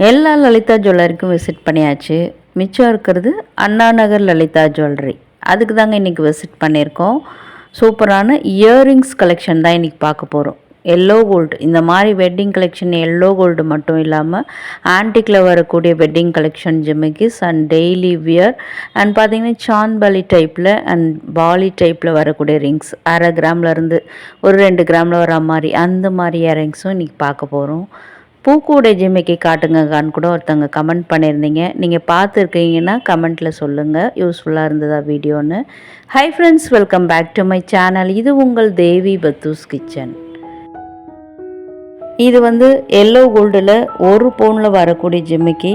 எல்லா லலிதா ஜுவல்லரிக்கும் விசிட் பண்ணியாச்சு. மிச்சம் இருக்கிறது அண்ணா நகர் லலிதா ஜுவல்லரி. அதுக்கு தாங்க இன்றைக்கி விசிட் பண்ணியிருக்கோம். சூப்பரான இயரிங்ஸ் கலெக்ஷன் தான் இன்றைக்கி பார்க்க போகிறோம். எல்லோ கோல்டு, இந்த மாதிரி வெட்டிங் கலெக்ஷன் எல்லோ கோல்டு மட்டும் இல்லாமல் ஆன்டிக்கில் வரக்கூடிய வெட்டிங் கலெக்ஷன் ஜிமிக்கிஸ் அண்ட் டெய்லி வியர் அண்ட் பார்த்திங்கன்னா சான்பாலி டைப்பில் அண்ட் பாலி டைப்பில் வரக்கூடிய ரிங்ஸ் 1/2 கிராம்லேருந்து ஒரு 2 கிராமில் வர மாதிரி அந்த மாதிரி இயரிங்ஸும் இன்றைக்கி பார்க்க போகிறோம். பூக்கூடை ஜிமிக்கி காட்டுங்கக்கான்னு கூட ஒருத்தவங்க கமெண்ட் பண்ணியிருந்தீங்க. நீங்கள் பார்த்துருக்கீங்கன்னா கமெண்ட்டில் சொல்லுங்கள், யூஸ்ஃபுல்லாக இருந்ததா வீடியோன்னு. Hi friends, welcome back to my channel. இது உங்கள் தேவி பத்தூஸ் கிச்சன். இது எல்லோ கோல்டில் 1 பவுனில் வரக்கூடிய ஜிமிக்கி.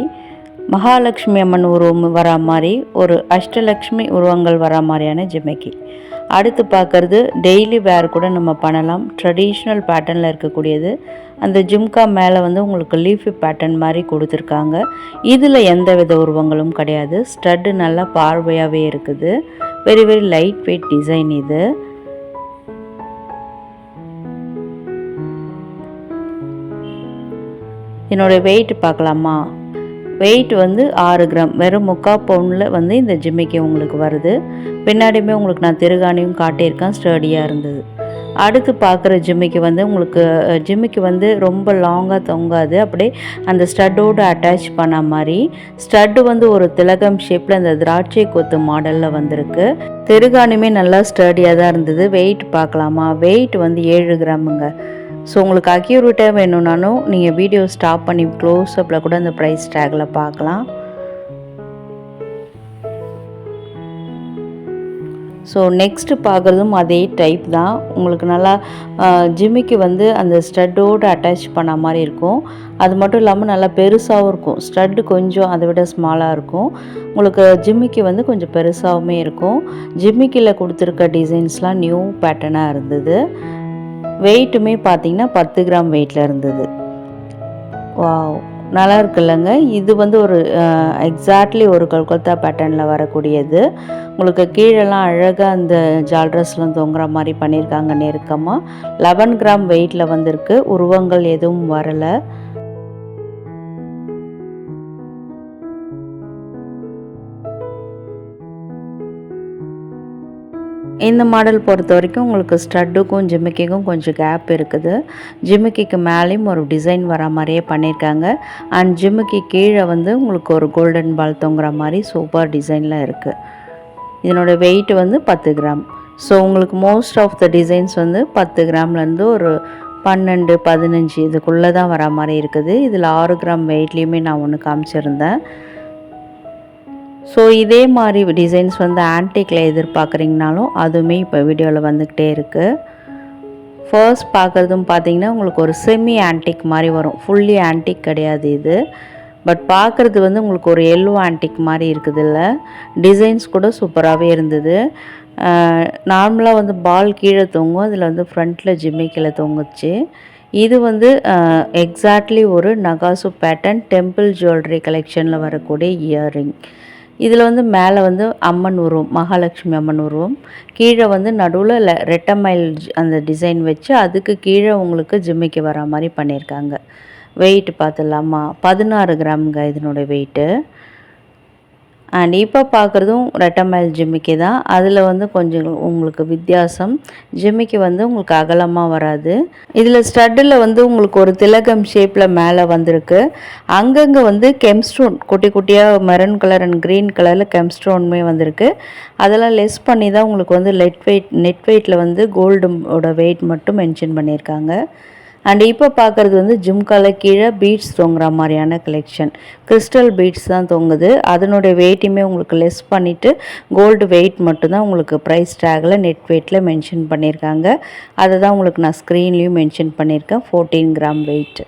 மகாலட்சுமி அம்மன் உருவம் வரா மாதிரி, ஒரு அஷ்டலக்ஷ்மி உருவங்கள் வரா மாதிரியான ஜிமிக்கி. அடுத்து பார்க்குறது டெய்லி வேர் கூட நம்ம பண்ணலாம். ட்ரெடிஷ்னல் பேட்டர்னில் இருக்கக்கூடியது. அந்த ஜிம்கா மேலே உங்களுக்கு லீஃபி பேட்டர்ன் மாதிரி கொடுத்துருக்காங்க. இதில் எந்த வித உருவங்களும் கிடையாது. ஸ்டட்டு நல்லா பார்வையாகவே இருக்குது. Very very light weight design இது. என்னோடய வெயிட் பார்க்கலாமா? வெயிட் 6 கிராம், வெறும் 3/4 பவுனில் இந்த ஜிமிக்கி உங்களுக்கு வருது. பின்னாடியுமே உங்களுக்கு நான் திருகாணியும் காட்டியிருக்கேன், ஸ்டடியாக இருந்தது. அடுத்து பார்க்குற ஜிமிக்கி உங்களுக்கு ஜிமிக்கி ரொம்ப லாங்காக தொங்காது, அப்படியே அந்த ஸ்டட்டோடு அட்டாச் பண்ண மாதிரி. ஸ்டட்டு ஒரு திலகம் ஷேப்பில் அந்த திராட்சை கொத்து மாடலில் வந்திருக்கு. திருகாணியுமே நல்லா ஸ்டடியாக தான் இருந்தது. வெயிட் பார்க்கலாமா? வெயிட் 7 கிராமுங்க. ஸோ உங்களுக்கு அக்யூரேட்டாக வேணும்னாலும் நீங்கள் வீடியோ ஸ்டாப் பண்ணி க்ளோஸ்அப்பில் கூட அந்த ப்ரைஸ் டேக்கில் பார்க்கலாம். ஸோ நெக்ஸ்ட்டு பார்க்குறதும் அதே டைப் தான். உங்களுக்கு நல்லா ஜிமிக்கு அந்த ஸ்டட்டோடு அட்டாச் பண்ண மாதிரி இருக்கும். அது மட்டும் இல்லாமல் நல்லா பெருசாகவும் இருக்கும். ஸ்டட்டு கொஞ்சம் அதை விட ஸ்மாலாக இருக்கும். உங்களுக்கு ஜிமிக்கி கொஞ்சம் பெருசாகவுமே இருக்கும். ஜிமிக்கியில் கொடுத்துருக்க டிசைன்ஸ்லாம் நியூ பேட்டர்னாக இருந்தது. வெயிட்டுமே பார்த்திங்கன்னா 10 கிராம் வெயிட்டில் இருந்தது. வாவ், நல்லா இருக்குல்லங்க. இது ஒரு எக்ஸாக்ட்லி ஒரு கல்கத்தா பேட்டர்னில் வரக்கூடியது. உங்களுக்கு கீழெல்லாம் அழகாக அந்த ஜால்ரஸ்லாம் தொங்குற மாதிரி பண்ணியிருக்காங்க நெருக்கமாக. 11 கிராம் வெயிட்டில் வந்திருக்கு. உருவங்கள் எதுவும் வரலை. இந்த மாடல் பொறுத்த வரைக்கும் உங்களுக்கு ஸ்டட்டுக்கும் ஜிமிக்கிக்கும் கொஞ்சம் கேப் இருக்குது. ஜிமிக்கிக்கு மேலேயும் ஒரு டிசைன் வர மாதிரியே பண்ணியிருக்காங்க. அண்ட் ஜிமிக்கி கீழே உங்களுக்கு ஒரு கோல்டன் பால் தொங்குற மாதிரி சூப்பர் டிசைனில் இருக்குது. இதனோட வெயிட் 10 கிராம். ஸோ உங்களுக்கு மோஸ்ட் ஆஃப் த டிசைன்ஸ் 10 கிராம்லேருந்து ஒரு 12, 15 இதுக்குள்ளே தான் வர மாதிரி இருக்குது. இதில் 6 கிராம் வெயிட்லேயுமே நான் ஒன்று காமிச்சிருந்தேன். ஸோ இதே மாதிரி டிசைன்ஸ் ஆன்டிக்கில் எதிர்பார்க்குறீங்கனாலும் அதுவுமே இப்போ வீடியோவில் வந்துக்கிட்டே இருக்குது. ஃபர்ஸ்ட் பார்க்குறதும் பார்த்திங்கன்னா உங்களுக்கு ஒரு செமி ஆன்டிக் மாதிரி வரும். ஃபுல்லி ஆன்டிக் கிடையாது இது. பட் பார்க்குறது உங்களுக்கு ஒரு எல்லோ ஆன்டிக் மாதிரி இருக்குது. இல்லை, டிசைன்ஸ் கூட சூப்பராகவே இருந்தது. நார்மலாக பால் கீழே தொங்கும், அதில் ஃப்ரண்ட்டில் ஜிமிக்கில் தொங்குச்சு. இது எக்ஸாக்ட்லி ஒரு நகாசு பேட்டர்ன் டெம்பிள் ஜுவல்லரி கலெக்ஷனில் வரக்கூடிய இயரிங். இதில் மேலே அம்மன் உருவம், மகாலட்சுமி அம்மன் உருவம். கீழே நடுவில் ரெட்டமைல் அந்த டிசைன் வச்சு அதுக்கு கீழே உங்களுக்கு ஜிமிக்கி வர மாதிரி பண்ணியிருக்காங்க. வெயிட் பார்த்துடலாமா? 16 கிராமுங்க இதனோட வெயிட்டு. அண்ட் இப்போ பார்க்குறதும் ரெட்டமைல் ஜிமிக்கி தான். அதில் கொஞ்சம் உங்களுக்கு வித்தியாசம். ஜிமிக்கி உங்களுக்கு அகலமாக வராது. இதில் ஸ்டட்டில் உங்களுக்கு ஒரு திலகம் ஷேப்பில் மேலே வந்திருக்கு. அங்கங்கே கெம்ஸ்டோன் குட்டி குட்டியாக மெரூன் கலர் அண்ட் க்ரீன் கலரில் கெம்ஸ்டோனுமே வந்திருக்கு. அதெல்லாம் லெஸ் பண்ணி தான் உங்களுக்கு நெட் வெயிட்டில் கோல்டோட வெயிட் மட்டும் மென்ஷன் பண்ணியிருக்காங்க. அண்ட் இப்போ பார்க்குறது ஜிம்கால கீழே பீட்ஸ் தொங்குற மாதிரியான கலெக்ஷன். கிறிஸ்டல் பீட்ஸ் தான் தொங்குது. அதனுடைய வெயிட்டுமே உங்களுக்கு லெஸ் பண்ணிவிட்டு கோல்டு வெயிட் மட்டும்தான் உங்களுக்கு ப்ரைஸ் டேக்கில் நெட் வெயிட்டில் மென்ஷன் பண்ணியிருக்காங்க. அதை தான் உங்களுக்கு நான் ஸ்க்ரீன்லேயும் மென்ஷன் பண்ணியிருக்கேன். 14 கிராம் வெயிட்.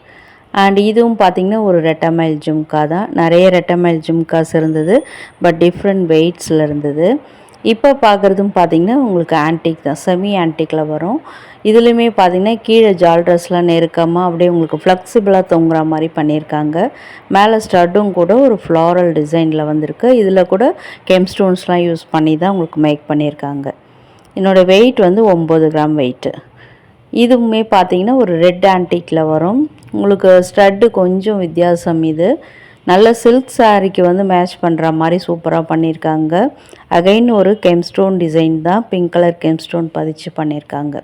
அண்ட் இதுவும் பார்த்திங்கன்னா ஒரு ரெட்டமைல் ஜிம்கா தான். நிறைய ரெட்டமைல் ஜிம்காஸ் இருந்தது, பட் டிஃப்ரெண்ட் வெயிட்ஸில் இருந்தது. இப்போ பார்க்குறதும் பார்த்திங்கன்னா உங்களுக்கு ஆன்டிக் தான், செமி ஆன்டிக்கில் வரும். இதுலேயுமே பார்த்திங்கன்னா கீழே ஜால்ரஸ்லாம் நெருக்கமாக அப்படியே உங்களுக்கு ஃப்ளெக்சிபிளாக தொங்குற மாதிரி பண்ணியிருக்காங்க. மேலே ஸ்டட்டும் கூட ஒரு ஃப்ளாரல் டிசைனில் வந்திருக்கு. இதில் கூட கெம்ஸ்டோன்ஸ்லாம் யூஸ் பண்ணி தான் உங்களுக்கு மேக் பண்ணியிருக்காங்க. என்னோடய வெயிட் 9 கிராம் வெயிட்டு. இதுவுமே பார்த்திங்கன்னா ஒரு ரெட் ஆன்டிக்கில் வரும். உங்களுக்கு ஸ்டட்டு கொஞ்சம் வித்தியாசம் இது. நல்ல சில்க் சாரீக்கு வந்து மேட்ச் பண்ணுற மாதிரி சூப்பராக பண்ணியிருக்காங்க. அகைன் ஒரு கெம்ஸ்டோன் டிசைன் தான், பிங்க் கலர் கெம்ஸ்டோன் பதிச்சு பண்ணியிருக்காங்க.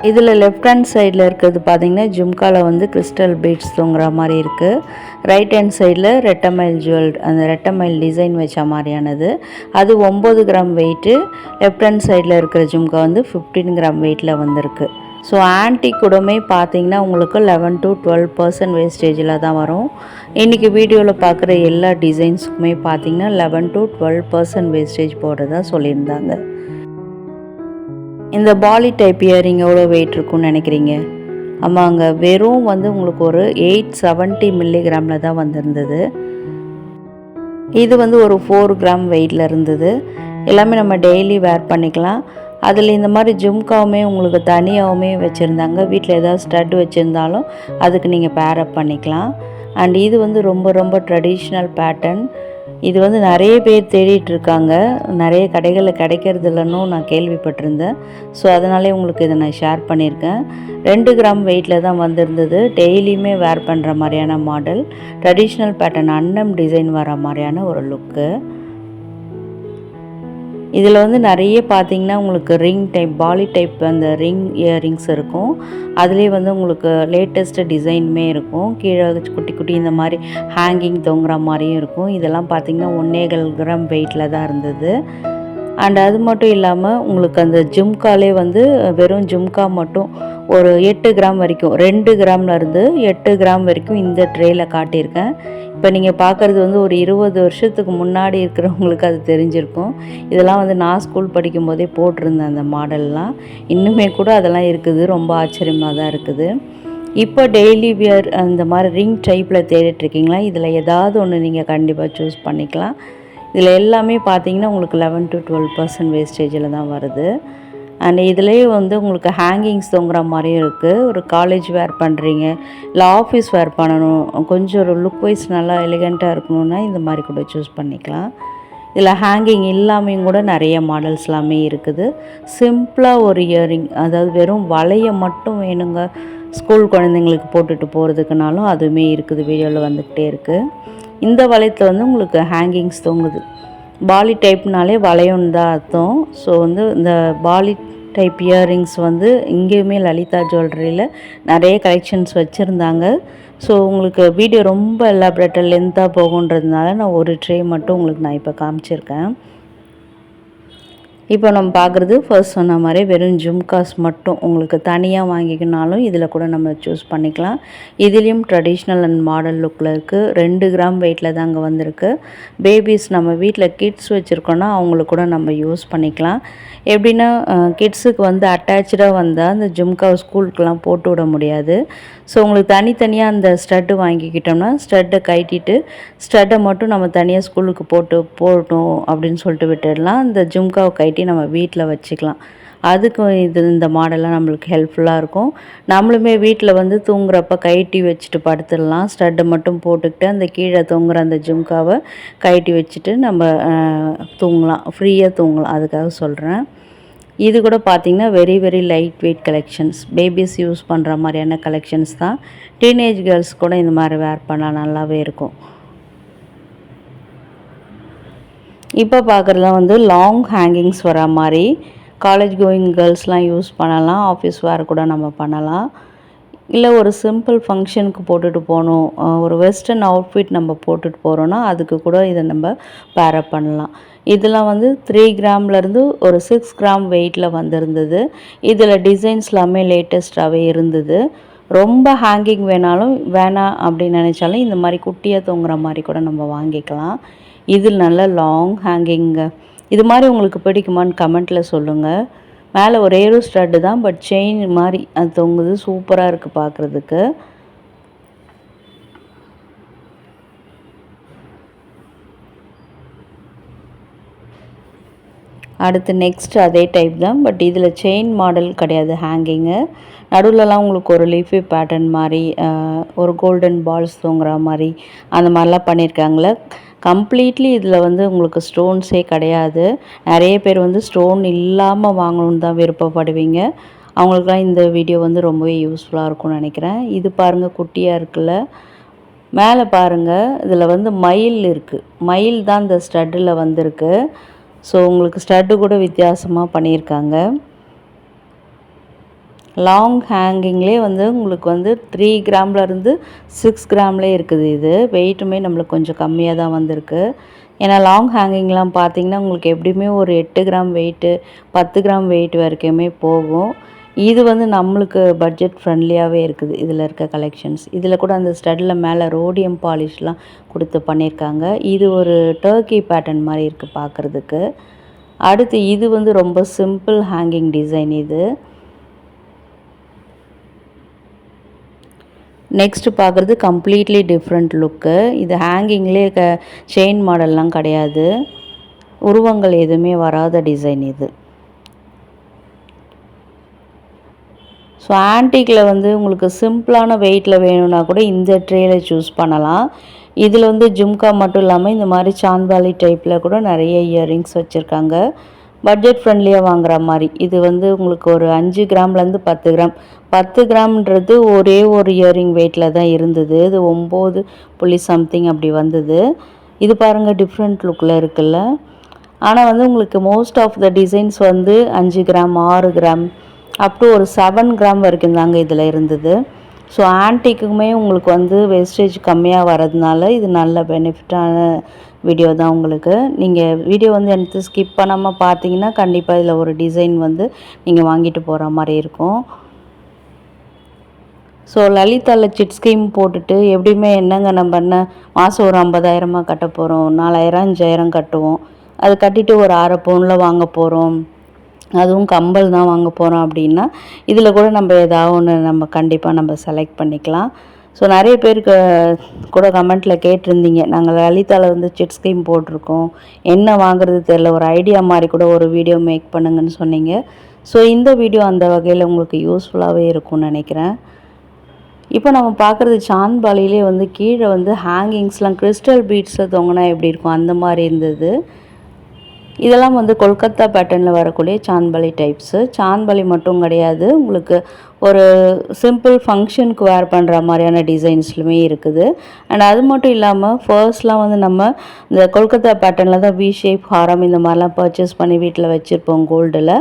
இதில் லெஃப்ட் ஹேண்ட் சைடில் இருக்கிறது பார்த்திங்கன்னா ஜும்காவில் வந்து கிறிஸ்டல் பீட்ஸ் தொங்குற மாதிரி இருக்குது. ரைட் ஹேண்ட் சைடில் ரெட்டமைல் ஜுவல், அந்த ரெட்டமைல் டிசைன் வச்ச மாதிரியானது, அது 9 கிராம் வெயிட்டு. லெஃப்ட் ஹேண்ட் சைடில் இருக்கிற ஜும்கா வந்து 15 கிராம் வெயிட்டில் வந்திருக்கு. ஸோ ஆன்டிக் கூடமே பார்த்திங்கன்னா உங்களுக்கு 11 to 12% வேஸ்டேஜில் தான் வரும். இன்றைக்கி வீடியோவில் பார்க்குற எல்லா டிசைன்ஸுக்குமே பார்த்திங்கன்னா 11 to 12% வேஸ்டேஜ் போடுறதா சொல்லியிருந்தாங்க. இந்த பாலி டைப் இயரிங் எவ்வளோ வெயிட் இருக்குன்னு நினைக்கிறீங்க? ஆமாங்க, வெறும் வந்து உங்களுக்கு ஒரு 870 மில்லிகிராமில் தான் வந்திருந்தது. இது வந்து ஒரு 4 கிராம் வெயிட்டில் இருந்தது. எல்லாமே நம்ம டெய்லி வேர் பண்ணிக்கலாம். அதில் இந்த மாதிரி ஜும்காவுமே உங்களுக்கு தனியாகவுமே வச்சுருந்தாங்க. வீட்டில் ஏதாவது ஸ்டட் வச்சுருந்தாலும் அதுக்கு நீங்கள் பேரப் பண்ணிக்கலாம். அண்ட் இது வந்து ரொம்ப ரொம்ப ட்ரெடிஷ்னல் பேட்டர்ன். இது வந்து நிறைய பேர் தேடிட்டுருக்காங்க, நிறைய கடைகளில் கிடைக்கிறது இல்லைன்னு நான் கேள்விப்பட்டிருந்தேன். ஸோ அதனாலே உங்களுக்கு இதை நான் ஷேர் பண்ணியிருக்கேன். 2 கிராம் வெயிட்டில் தான் வந்திருந்தது. டெய்லியுமே வேர் பண்ணுற மாதிரியான மாடல், ட்ரெடிஷ்னல் பேட்டர்ன் அன்னம் டிசைன் வர மாதிரியான ஒரு லுக்கு. இதில் வந்து நிறைய பார்த்திங்கன்னா உங்களுக்கு ரிங் டைப், பாலி டைப் அந்த ரிங் இயரிங்ஸ் இருக்கும். அதுலேயே வந்து உங்களுக்கு லேட்டஸ்ட்டு டிசைனுமே இருக்கும். கீழே குட்டி குட்டி இந்த மாதிரி ஹேங்கிங் தொங்குற மாதிரியும் இருக்கும். இதெல்லாம் பார்த்திங்கன்னா 1.25 கிராம் வெயிட்டில் தான் இருந்தது. அண்ட் அது மட்டும் இல்லாமல் உங்களுக்கு அந்த ஜும்காலே வந்து வெறும் ஜும்கா மட்டும் ஒரு 8 கிராம் வரைக்கும், 2 கிராம்லேருந்து 8 கிராம் வரைக்கும் இந்த ட்ரேயில் காட்டியிருக்கேன். இப்போ நீங்கள் பார்க்குறது வந்து ஒரு 20 வருஷத்துக்கு முன்னாடி இருக்கிறவங்களுக்கு அது தெரிஞ்சிருக்கும். இதெல்லாம் வந்து நான் ஸ்கூல் படிக்கும் போதே போட்டிருந்தேன் அந்த மாடல்லாம். இன்னுமே கூட அதெல்லாம் இருக்குது. ரொம்ப ஆச்சரியமாக தான் இருக்குது. இப்போ டெய்லி வியர் அந்த மாதிரி ரிங் டைப்பில் தேடிட்டுருக்கீங்களா? இதில் ஏதாவது ஒன்று நீங்கள் கண்டிப்பாக சூஸ் பண்ணிக்கலாம். இதில் எல்லாமே பார்த்தீங்கன்னா உங்களுக்கு 11 to 12% வேஸ்டேஜில் தான் வருது. அண்ட் இதுலேயே வந்து உங்களுக்கு ஹேங்கிங்ஸ் தொங்குற மாதிரியும் இருக்குது. ஒரு காலேஜ் வேர் பண்ணுறீங்க, இல்லை ஆஃபீஸ் வேர் பண்ணணும், கொஞ்சம் ஒரு லுக் வைஸ் நல்லா எலிகண்ட்டாக இருக்கணுன்னா இந்த மாதிரி கூட சூஸ் பண்ணிக்கலாம். இதில் ஹேங்கிங் இல்லாமையும் கூட நிறைய மாடல்ஸ் எல்லாமே இருக்குது. சிம்பிளாக ஒரு இயரிங், அதாவது வெறும் வளைய மட்டும் வேணுங்க ஸ்கூல் குழந்தைங்களுக்கு போட்டுட்டு போகிறதுக்குனாலும் அதுவுமே இருக்குது. வீடியோவில் வந்துக்கிட்டே இருக்குது. இந்த வளையத்தில் வந்து உங்களுக்கு ஹேங்கிங்ஸ் தொங்குது. பாலி டைப்னாலே வளையம்னு தான் அர்த்தம். ஸோ வந்து இந்த பாலி டைப் இயரிங்ஸ் வந்து இங்கேயுமே லலிதா ஜுவல்லரியில் நிறைய கலெக்ஷன்ஸ் வச்சுருந்தாங்க. ஸோ உங்களுக்கு வீடியோ ரொம்ப எலாபரேட்டாக லென்த்தாக போகுன்றதுனால நான் ஒரு ட்ரே மட்டும் உங்களுக்கு நான் இப்போ காமிச்சிருக்கேன். இப்போ நம்ம பார்க்குறது ஃபர்ஸ்ட் சொன்ன மாதிரி வெறும் ஜும்காஸ் மட்டும் உங்களுக்கு தனியாக வாங்கிக்கினாலும் இதில் கூட நம்ம சூஸ் பண்ணிக்கலாம். இதுலேயும் ட்ரெடிஷ்னல் அண்ட் மாடல் லுக்கில் இருக்குது. 2 கிராம் வெயிட்டில் தாங்க வந்திருக்கு. பேபிஸ் நம்ம வீட்டில் கிட்ஸ் வச்சுருக்கோன்னா அவங்களுக்கு கூட நம்ம யூஸ் பண்ணிக்கலாம். எப்படின்னா கிட்ஸுக்கு வந்து அட்டாச்சாக வந்தால் அந்த ஜும்காவை ஸ்கூலுக்கெலாம் போட்டு விட முடியாது. ஸோ உங்களுக்கு தனித்தனியாக அந்த ஸ்டட்டு வாங்கிக்கிட்டோம்னா ஸ்டட்டை கட்டிட்டு ஸ்டட்டை மட்டும் நம்ம தனியாக ஸ்கூலுக்கு போட்டோம் அப்படின்னு சொல்லிட்டு விட்டுடலாம். அந்த ஜும்காவை கட்டி நம்ம வீட்டில் வச்சுக்கலாம். அதுக்கு இந்த மாடலாக நம்மளுக்கு ஹெல்ப்ஃபுல்லாக இருக்கும். நம்மளுமே வீட்டில் வந்து தூங்குறப்ப கட்டி வச்சுட்டு படுத்துடலாம். ஸ்டட்டை மட்டும் போட்டுக்கிட்டு அந்த கீழே தொங்குற அந்த ஜும்காவை கட்டி வச்சுட்டு நம்ம தூங்கலாம், ஃப்ரீயாக தூங்கலாம். அதுக்காக சொல்கிறேன். இது கூட பார்த்திங்கன்னா very very light weight collections, babies use பண்ணுற மாதிரியான கலெக்ஷன்ஸ் தான். டீனேஜ் கேர்ள்ஸ் கூட இந்த மாதிரி வேர் பண்ணால் நல்லாவே இருக்கும். இப்போ பார்க்குறதுலாம் வந்து லாங் ஹேங்கிங்ஸ் வர மாதிரி காலேஜ் கோயிங் கேர்ள்ஸ்லாம் யூஸ் பண்ணலாம். ஆஃபீஸ் வேர் கூட நம்ம பண்ணலாம். இல்லை ஒரு சிம்பிள் ஃபங்க்ஷனுக்கு போட்டுட்டு போகணும், ஒரு வெஸ்டர்ன் அவுட்ஃபிட் நம்ம போட்டுட்டு போகிறோன்னா அதுக்கு கூட இதை நம்ம பேரப் பண்ணலாம். இதெல்லாம் வந்து 3 கிராம்லேருந்து ஒரு 6 கிராம் வெயிட்டில் வந்திருந்தது. இதில் டிசைன்ஸ் எல்லாமே லேட்டஸ்ட்டாகவே இருந்தது. ரொம்ப ஹேங்கிங் வேணாம் அப்படின்னு நினச்சாலும் இந்த மாதிரி குட்டியாக தொங்குற மாதிரி கூட நம்ம வாங்கிக்கலாம். இதில் நல்ல லாங் ஹேங்கிங்க. இது மாதிரி உங்களுக்கு பிடிக்குமான்னு கமெண்ட்டில் சொல்லுங்கள். மேலே ஒரே ஒரு ஸ்டட்டு தான், பட் செயின் மாதிரி அது தொங்குது. சூப்பராக இருக்குது பார்க்குறதுக்கு. அடுத்து நெக்ஸ்ட் அதே டைப் தான், பட் இதில் செயின் மாடல் கிடையாது ஹேங்கிங்கு. நடுவில்லாம் உங்களுக்கு ஒரு லீஃபி பேட்டர்ன் மாதிரி ஒரு கோல்டன் பால்ஸ் தூங்குற மாதிரி அந்த மாதிரிலாம் பண்ணியிருக்காங்களே. கம்ப்ளீட்லி இதில் வந்து உங்களுக்கு ஸ்டோன்ஸே கிடையாது. நிறைய பேர் வந்து ஸ்டோன் இல்லாமல் வாங்கணுன்னு தான் விருப்பப்படுவீங்க. அவங்களுக்குலாம் இந்த வீடியோ வந்து ரொம்பவே யூஸ்ஃபுல்லாக இருக்கும்னு நினைக்கிறேன். இது பாருங்கள் குட்டியாக இருக்குல்ல, மேலே பாருங்கள் இதில் வந்து மயில் இருக்குது. மயில் தான் இந்த ஸ்டட்டில் வந்திருக்கு. ஸோ உங்களுக்கு ஸ்டட்டு கூட வித்தியாசமாக பண்ணியிருக்காங்க. லாங் ஹேங்கிங்லேயே வந்து உங்களுக்கு வந்து 3 கிராம்லேருந்து 6 கிராம்லேயே இருக்குது. இது வெயிட்டுமே நம்மளுக்கு கொஞ்சம் கம்மியாக தான் வந்திருக்கு. ஏன்னா லாங் ஹேங்கிங்லாம் பார்த்திங்கன்னா உங்களுக்கு எப்படியுமே ஒரு 8 கிராம் வெயிட்டு 10 கிராம் வெயிட் வரைக்குமே போகும். இது வந்து நம்மளுக்கு பட்ஜெட் ஃப்ரெண்ட்லியாகவே இருக்குது இதில் இருக்க கலெக்ஷன்ஸ். இதில் கூட அந்த ஸ்டட்டில் மேலே ரோடியம் பாலிஷ்லாம் கொடுத்து பண்ணியிருக்காங்க. இது ஒரு டர்க்கி பேட்டர்ன் மாதிரி இருக்குது பார்க்குறதுக்கு. அடுத்து இது வந்து ரொம்ப சிம்பிள் ஹேங்கிங் டிசைன். இது நெக்ஸ்ட்டு பார்க்குறது கம்ப்ளீட்லி டிஃப்ரெண்ட் லுக்கு. இது ஹேங்கிங்லேயே செயின் மாடல்லாம் கிடையாது, உருவங்கள் எதுவுமே வராத டிசைன் இது. ஸோ ஆன்டிக்கில் வந்து உங்களுக்கு சிம்பிளான வெயிட்டில் வேணும்னா கூட இந்த ட்ரேயில் சூஸ் பண்ணலாம். இதில் வந்து ஜும்கா மட்டும் இல்லாமல் இந்த மாதிரி சாந்தாலி டைப்பில் கூட நிறைய இயரிங்ஸ் வச்சுருக்காங்க. பட்ஜெட் ஃப்ரெண்ட்லியாக வாங்குற மாதிரி. இது வந்து உங்களுக்கு ஒரு 5 கிராம்லேருந்து 10 கிராம். 10 கிராம்ன்றது ஒரே ஒரு இயரிங் வெயிட்டில் தான் இருந்தது. இது 9 புள்ளி சம்திங் அப்படி வந்தது. இது பாருங்கள் டிஃப்ரெண்ட் லுக்கில் இருக்குல்ல. ஆனால் வந்து உங்களுக்கு மோஸ்ட் ஆஃப் த டிசைன்ஸ் வந்து 5 கிராம் 6 கிராம் அப் டு ஒரு 7 கிராம் வரைக்கும் தாங்க இதில் இருந்தது. ஸோ ஆன்டிக்குமே உங்களுக்கு வந்து வேஸ்டேஜ் கம்மியாக வரதுனால இது நல்ல பெனிஃபிட்டான வீடியோ தான் உங்களுக்கு. நீங்கள் வீடியோ வந்து எனக்கு ஸ்கிப் பண்ணாமல் பார்த்தீங்கன்னா கண்டிப்பாக இதில் ஒரு டிசைன் வந்து நீங்கள் வாங்கிட்டு போகிற மாதிரி இருக்கும். ஸோ லலிதாவில் சிட் ஸ்கீம் போட்டுட்டு எப்படியுமே என்னங்க நம்ம என்ன மாதம் ஒரு 50,000 கட்ட போகிறோம், 4,000 5,000 கட்டுவோம். அது கட்டிட்டு ஒரு 6 பவுனில் வாங்க போகிறோம், அதுவும் கம்பல் தான் வாங்க போகிறோம் அப்படின்னா இதில் கூட நம்ம ஏதாவது ஒன்று நம்ம கண்டிப்பாக நம்ம செலக்ட் பண்ணிக்கலாம். ஸோ நிறைய பேருக்கு கூட கமெண்ட்டில் கேட்டிருந்தீங்க, நாங்கள் லலிதாவில் வந்து சிட் ஸ்கீம் போட்டிருக்கோம், என்ன வாங்குறது தெரில, ஒரு ஐடியா மாதிரி கூட ஒரு வீடியோ மேக் பண்ணுங்கன்னு சொன்னீங்க. ஸோ இந்த வீடியோ அந்த வகையில் உங்களுக்கு யூஸ்ஃபுல்லாகவே இருக்கும்னு நினைக்கிறேன். இப்போ நம்ம பார்க்குறது சாந்த்பாலிலே வந்து கீழே வந்து ஹேங்கிங்ஸ்லாம் கிறிஸ்டல் பீட்ஸில் தொங்கினா எப்படி இருக்கும் அந்த மாதிரி இருந்தது. இதெல்லாம் வந்து கொல்கத்தா பேட்டர்னில் வரக்கூடிய சாந்த்பாலி டைப்ஸு. சாந்த்பாலி மட்டும் கிடையாது, உங்களுக்கு ஒரு சிம்பிள் ஃபங்க்ஷனுக்கு வேர் பண்ணுற மாதிரியான டிசைன்ஸ்லுமே இருக்குது. அண்ட் அது மட்டும் இல்லாமல் ஃபர்ஸ்ட்லாம் வந்து நம்ம இந்த கொல்கத்தா பேட்டர்னில் தான் வி ஷேப் ஹாரம் இந்த மாதிரிலாம் பர்ச்சேஸ் பண்ணி வீட்டில் வச்சுருப்போம் கோல்டில்.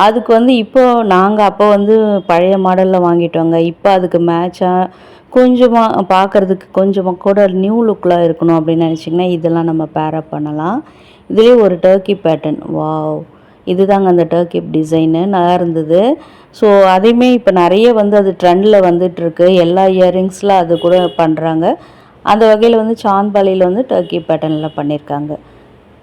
அதுக்கு வந்து இப்போது நாங்கள் அப்போ வந்து பழைய மாடலில் வாங்கிட்டோங்க. இப்போ அதுக்கு மேட்சாக கொஞ்சமாக பார்க்குறதுக்கு கொஞ்சமாக கூட நியூ லுக்கில் இருக்கணும் அப்படின்னு நினச்சிங்கன்னா இதெல்லாம் நம்ம பேரப் பண்ணலாம். இதுலேயே ஒரு டர்க்கி பேட்டர்ன், வாவ், இதுதாங்க அந்த டர்க்கி டிசைனு, நல்லா இருந்தது. ஸோ அதையுமே இப்போ நிறைய வந்து அது ட்ரெண்டில் வந்துட்டுருக்கு. எல்லா இயரிங்ஸில் அது கூட பண்ணுறாங்க. அந்த வகையில் வந்து சாந்த்பாலியில் வந்து டர்க்கி பேட்டர்னில் பண்ணியிருக்காங்க.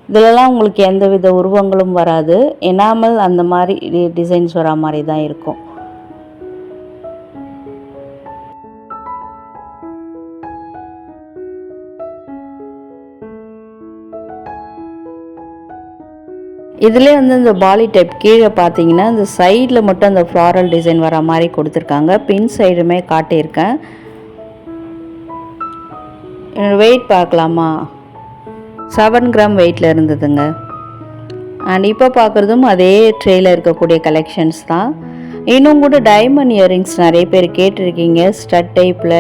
இதிலலாம் உங்களுக்கு எந்த வித உருவங்களும் வராது, எனாமல் அந்த மாதிரி டிசைன்ஸ் வரா மாதிரி தான் இருக்கும். இதிலே வந்து இந்த பாலி டைப் கீழே பார்த்தீங்கன்னா இந்த சைடில் மட்டும் அந்த ஃப்ளாரல் டிசைன் வர மாதிரி கொடுத்துருக்காங்க. பின் சைடுமே காட்டியிருக்கேன். வெயிட் பார்க்கலாமா, 7 கிராம் வெயிட்டில் இருந்ததுங்க. அண்ட் இப்போ பார்க்குறதும் அதே ட்ரேயில் இருக்கக்கூடிய கலெக்ஷன்ஸ் தான். இன்னும் கூட டைமண்ட் இயரிங்ஸ் நிறைய பேர் கேட்டிருக்கீங்க. ஸ்டட் டைப்பில்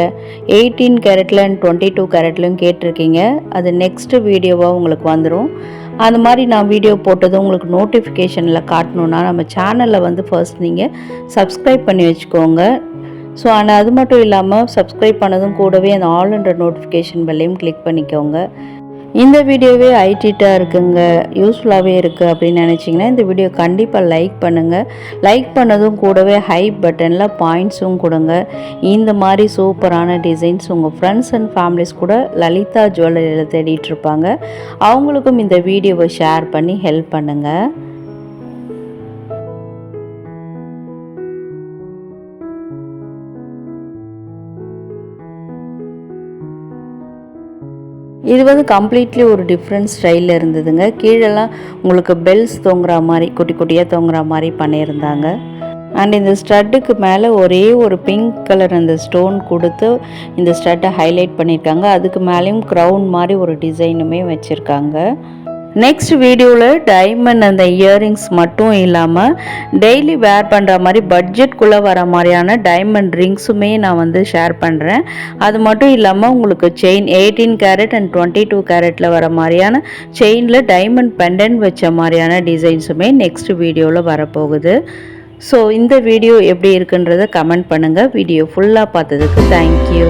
18 கேரட்டில் அண்ட் 22 கேரட்லையும் கேட்டிருக்கீங்க. அது நெக்ஸ்ட்டு வீடியோவாக உங்களுக்கு வந்துடும். அந்த மாதிரி நான் வீடியோ போட்டதும் உங்களுக்கு நோட்டிஃபிகேஷனில் காட்டணுன்னா நம்ம சேனலில் வந்து ஃபர்ஸ்ட் நீங்கள் சப்ஸ்கிரைப் பண்ணி வச்சுக்கோங்க. ஸோ ஆனால் அது மட்டும் இல்லாமல் சப்ஸ்கிரைப் பண்ணதும் கூடவே அந்த ஆல்ன்ற நோட்டிஃபிகேஷன் பெல்லையும் கிளிக் பண்ணிக்கோங்க. இந்த வீடியோவே ஐடிட்டாக இருக்குங்க, யூஸ்ஃபுல்லாகவே இருக்குது அப்படின்னு நினச்சிங்கன்னா இந்த வீடியோ கண்டிப்பாக லைக் பண்ணுங்கள். லைக் பண்ணதும் கூடவே ஹை பட்டனில் பாயிண்ட்ஸும் கொடுங்க. இந்த மாதிரி சூப்பரான டிசைன்ஸ் உங்கள் ஃப்ரெண்ட்ஸ் அண்ட் ஃபேமிலிஸ் கூட லலிதா ஜுவல்லரியில் தேடிட்டுருப்பாங்க. அவங்களுக்கும் இந்த வீடியோவை ஷேர் பண்ணி ஹெல்ப் பண்ணுங்கள். இது வந்து கம்ப்ளீட்லி ஒரு டிஃப்ரெண்ட் ஸ்டைலில் இருந்ததுங்க. கீழெல்லாம் உங்களுக்கு பெல்ஸ் தொங்குற மாதிரி குட்டி குட்டியாக தொங்குற மாதிரி பண்ணியிருந்தாங்க. அண்ட் இந்த ஸ்டட்டுக்கு மேலே ஒரே ஒரு பிங்க் கலர் அந்த ஸ்டோன் கொடுத்து இந்த ஸ்டட்டை ஹைலைட் பண்ணியிருக்காங்க. அதுக்கு மேலேயும் க்ரௌன் மாதிரி ஒரு டிசைனுமே வச்சுருக்காங்க. நெக்ஸ்ட் வீடியோவில் டைமண்ட் அந்த இயரிங்ஸ் மட்டும் இல்லாமல் டெய்லி வேர் பண்ணுற மாதிரி பட்ஜெட்குள்ளே வர மாதிரியான டைமண்ட் ரிங்ஸுமே நான் வந்து ஷேர் பண்ணுறேன். அது மட்டும் இல்லாமல் உங்களுக்கு செயின் 18 கேரட் அண்ட் 22 கேரட்டில் வர மாதிரியான செயினில் டைமண்ட் பெண்டன்ட் வச்ச மாதிரியான டிசைன்ஸுமே நெக்ஸ்ட் வீடியோவில் வரப்போகுது. ஸோ இந்த வீடியோ எப்படி இருக்குன்றதை கமெண்ட் பண்ணுங்கள். வீடியோ ஃபுல்லாக பார்த்ததுக்கு தேங்க்யூ.